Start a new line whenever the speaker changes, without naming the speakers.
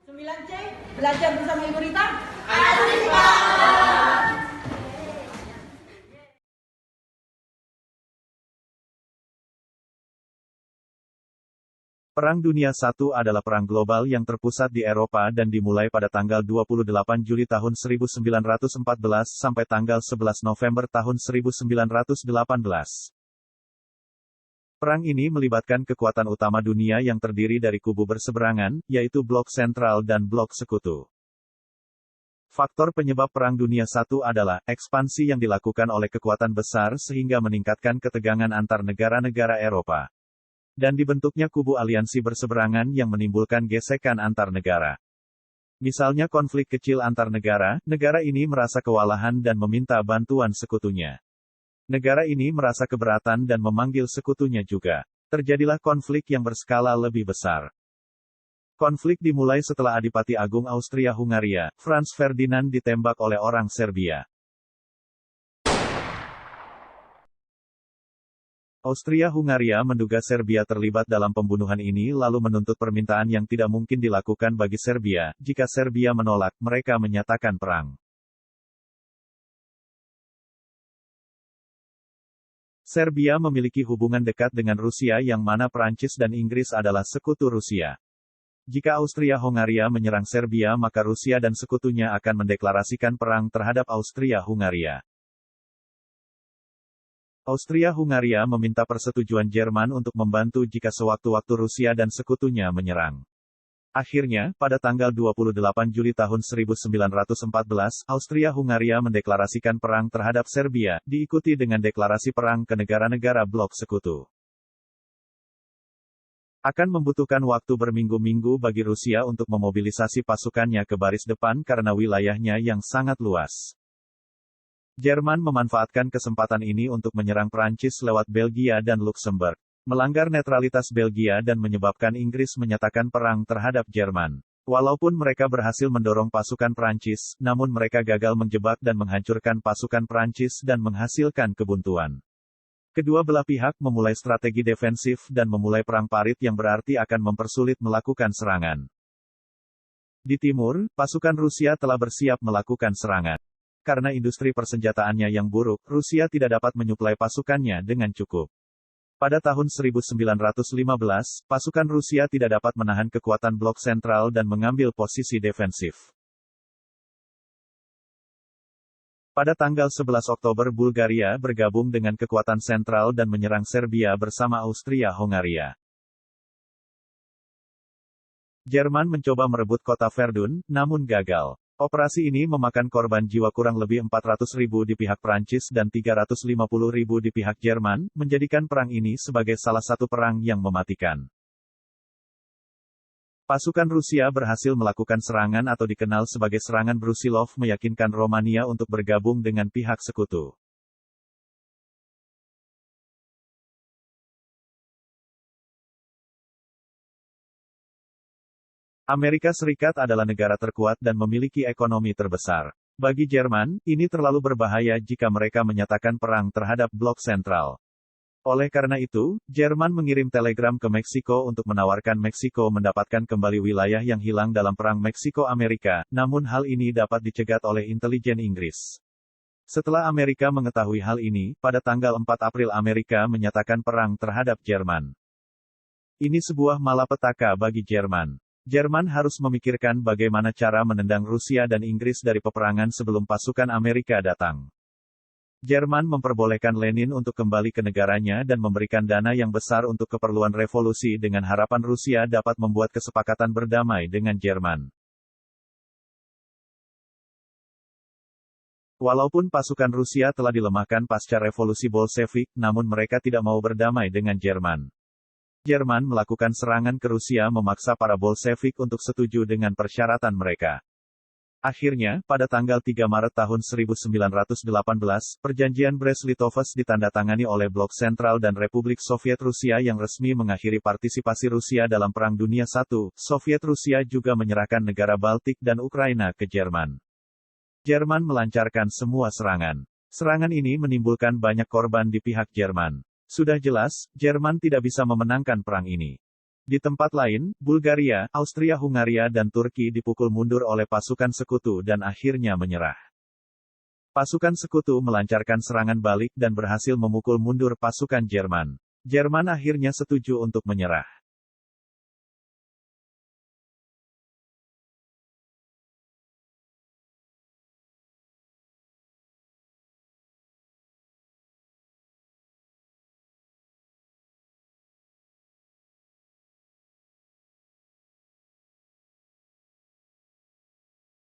9C, belajar bersama Ibu Rita.
Asik banget.
Perang Dunia I adalah perang global yang terpusat di Eropa dan dimulai pada tanggal 28 Juli tahun 1914 sampai tanggal 11 November tahun 1918. Perang ini melibatkan kekuatan utama dunia yang terdiri dari kubu berseberangan, yaitu Blok Sentral dan Blok Sekutu. Faktor penyebab Perang Dunia I adalah ekspansi yang dilakukan oleh kekuatan besar sehingga meningkatkan ketegangan antar negara-negara Eropa. Dan dibentuknya kubu aliansi berseberangan yang menimbulkan gesekan antar negara. Misalnya konflik kecil antar negara, negara ini merasa kewalahan dan meminta bantuan sekutunya. Negara ini merasa keberatan dan memanggil sekutunya juga. Terjadilah konflik yang berskala lebih besar. Konflik dimulai setelah Adipati Agung Austria-Hungaria, Franz Ferdinand ditembak oleh orang Serbia. Austria-Hungaria menduga Serbia terlibat dalam pembunuhan ini lalu menuntut permintaan yang tidak mungkin dilakukan bagi Serbia. Jika Serbia menolak, mereka menyatakan perang. Serbia memiliki hubungan dekat dengan Rusia yang mana Prancis dan Inggris adalah sekutu Rusia. Jika Austria-Hungaria menyerang Serbia maka Rusia dan sekutunya akan mendeklarasikan perang terhadap Austria-Hungaria. Austria-Hungaria meminta persetujuan Jerman untuk membantu jika sewaktu-waktu Rusia dan sekutunya menyerang. Akhirnya, pada tanggal 28 Juli tahun 1914, Austria-Hungaria mendeklarasikan perang terhadap Serbia, diikuti dengan deklarasi perang ke negara-negara Blok Sekutu. Akan membutuhkan waktu berminggu-minggu bagi Rusia untuk memobilisasi pasukannya ke baris depan karena wilayahnya yang sangat luas. Jerman memanfaatkan kesempatan ini untuk menyerang Prancis lewat Belgia dan Luxembourg, melanggar netralitas Belgia dan menyebabkan Inggris menyatakan perang terhadap Jerman. Walaupun mereka berhasil mendorong pasukan Prancis, namun mereka gagal menjebak dan menghancurkan pasukan Prancis dan menghasilkan kebuntuan. Kedua belah pihak memulai strategi defensif dan memulai perang parit yang berarti akan mempersulit melakukan serangan. Di timur, pasukan Rusia telah bersiap melakukan serangan. Karena industri persenjataannya yang buruk, Rusia tidak dapat menyuplai pasukannya dengan cukup. Pada tahun 1915, pasukan Rusia tidak dapat menahan kekuatan Blok Sentral dan mengambil posisi defensif. Pada tanggal 11 Oktober Bulgaria bergabung dengan kekuatan sentral dan menyerang Serbia bersama Austria-Hungaria. Jerman mencoba merebut kota Verdun, namun gagal. Operasi ini memakan korban jiwa kurang lebih 400.000 di pihak Prancis dan 350.000 di pihak Jerman, menjadikan perang ini sebagai salah satu perang yang mematikan. Pasukan Rusia berhasil melakukan serangan atau dikenal sebagai serangan Brusilov meyakinkan Romania untuk bergabung dengan pihak sekutu. Amerika Serikat adalah negara terkuat dan memiliki ekonomi terbesar. Bagi Jerman, ini terlalu berbahaya jika mereka menyatakan perang terhadap Blok Sentral. Oleh karena itu, Jerman mengirim telegram ke Meksiko untuk menawarkan Meksiko mendapatkan kembali wilayah yang hilang dalam Perang Meksiko-Amerika, namun hal ini dapat dicegat oleh intelijen Inggris. Setelah Amerika mengetahui hal ini, pada tanggal 4 April Amerika menyatakan perang terhadap Jerman. Ini sebuah malapetaka bagi Jerman. Jerman harus memikirkan bagaimana cara menendang Rusia dan Inggris dari peperangan sebelum pasukan Amerika datang. Jerman memperbolehkan Lenin untuk kembali ke negaranya dan memberikan dana yang besar untuk keperluan revolusi dengan harapan Rusia dapat membuat kesepakatan berdamai dengan Jerman. Walaupun pasukan Rusia telah dilemahkan pasca revolusi Bolshevik, namun mereka tidak mau berdamai dengan Jerman. Jerman melakukan serangan ke Rusia memaksa para Bolshevik untuk setuju dengan persyaratan mereka. Akhirnya, pada tanggal 3 Maret tahun 1918, perjanjian Brest-Litovsk ditandatangani oleh Blok Sentral dan Republik Soviet Rusia yang resmi mengakhiri partisipasi Rusia dalam Perang Dunia I. Soviet Rusia juga menyerahkan negara Baltik dan Ukraina ke Jerman. Jerman melancarkan semua serangan. Serangan ini menimbulkan banyak korban di pihak Jerman. Sudah jelas, Jerman tidak bisa memenangkan perang ini. Di tempat lain, Bulgaria, Austria-Hungaria dan Turki dipukul mundur oleh pasukan sekutu dan akhirnya menyerah. Pasukan sekutu melancarkan serangan balik dan berhasil memukul mundur pasukan Jerman. Jerman akhirnya setuju untuk menyerah.